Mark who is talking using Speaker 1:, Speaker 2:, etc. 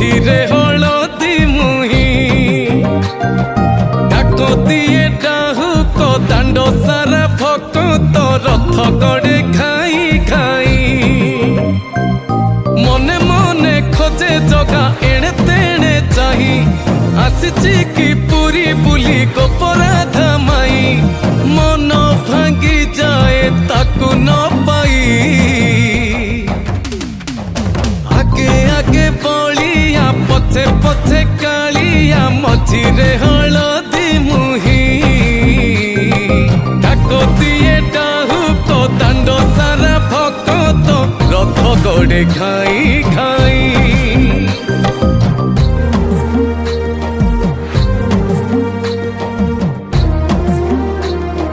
Speaker 1: ମଝିରେ ହଳଦୀ ମୁହିଁ ଡାକତିଏ ଡାହୁକ ଦାଣ୍ଡ ସାରା ଭକ୍ତ ରଥ ଗଡ଼େ ଖାଇ ଖାଇ ମନେ ମନେ ଖୋଜେ ଜଗା ଏଣେ ତେଣେ ଚାହିଁ ଆସିଛି କି ପୁରୀ ବୁଲି ଗୋପରାଧା ମାଇ ମନ ଭାଙ୍ଗି ଯାଏ ତାକୁ ନ ପାଇ ଆଗେ ଆଗେ ବଳିଆ ପଛେ ପଛେ କାଳିଆ ମଝିରେ ହଳଦୀ ମୁହିଁ ଡାକତିଏ ଡାହୁକ ଦାଣ୍ଡ ସାରା ଭକ୍ତ ରଥ ଗଡ଼େ ଖାଇ ଖାଇ